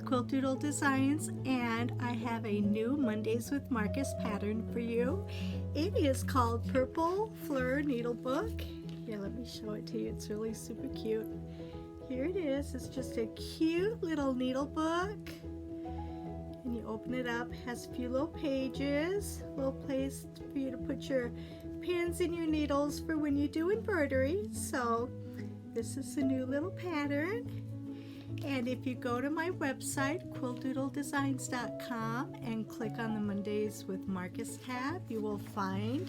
Quilt Doodle Designs, and I have a new Mondays with Marcus pattern for you. It is called Purple Fleur Needlebook. Here, let me show it to you. It's really super cute. Here it is. It's just a cute little needle book. And you open it up. It has a few little pages, a little place for you to put your pins and your needles for when you do embroidery. So this is the new little pattern. And if you go to my website, quiltdoodledesigns.com, and click on the Mondays with Marcus tab, you will find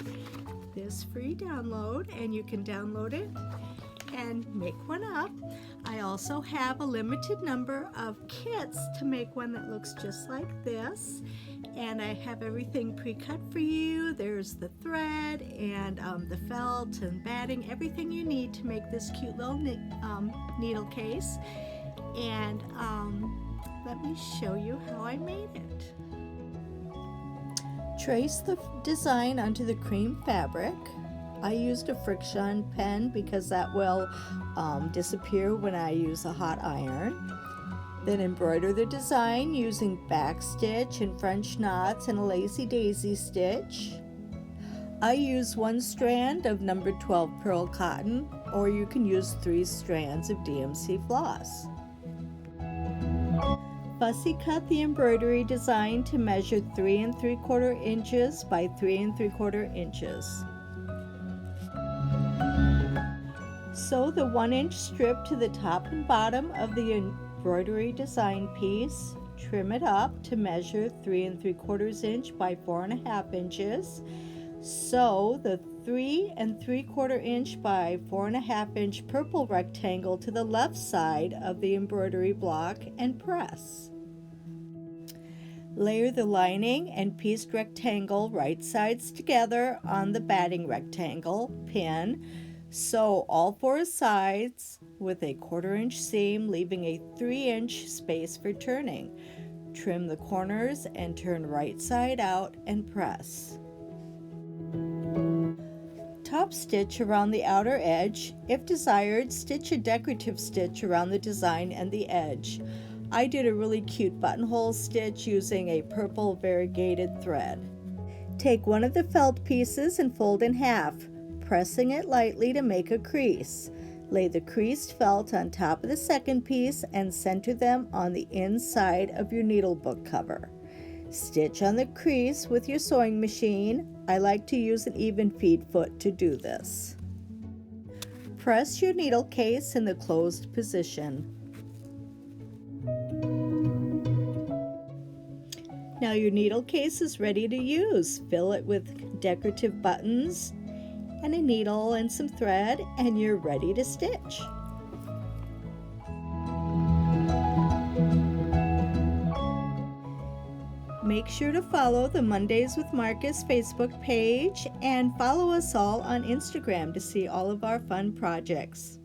this free download, and you can download it and make one up. I also have a limited number of kits to make one that looks just like this, and I have everything pre-cut for you. There's the thread and the felt and batting, everything you need to make this cute little needle case. And let me show you how I made it. Trace the design onto the cream fabric. I used a friction pen because that will disappear when I use a hot iron. Then embroider the design using back stitch and French knots and a lacy daisy stitch. I use one strand of number 12 pearl cotton, or you can use 3 strands of DMC floss. Fussy cut the embroidery design to measure 3 3/4 inches by 3 3/4 inches. Sew the 1-inch strip to the top and bottom of the embroidery design piece. Trim it up to measure 3 3/4 inch by 4 1/2 inches. Sew the 3 3/4 inch by 4 1/2 inch purple rectangle to the left side of the embroidery block and press. Layer the lining and pieced rectangle right sides together on the batting rectangle pin. Sew all 4 sides with a 1/4 inch seam, leaving a 3-inch space for turning. Trim the corners and turn right side out and press. Top stitch around the outer edge. If desired, stitch a decorative stitch around the design and the edge. I did a really cute buttonhole stitch using a purple variegated thread. Take one of the felt pieces and fold in half, pressing it lightly to make a crease. Lay the creased felt on top of the second piece and center them on the inside of your needlebook cover. Stitch on the crease with your sewing machine. I like to use an even feed foot to do this. Press your needle case in the closed position. Now your needle case is ready to use. Fill it with decorative buttons and a needle and some thread, and you're ready to stitch. Make sure to follow the Mondays with Marcus Facebook page and follow us all on Instagram to see all of our fun projects.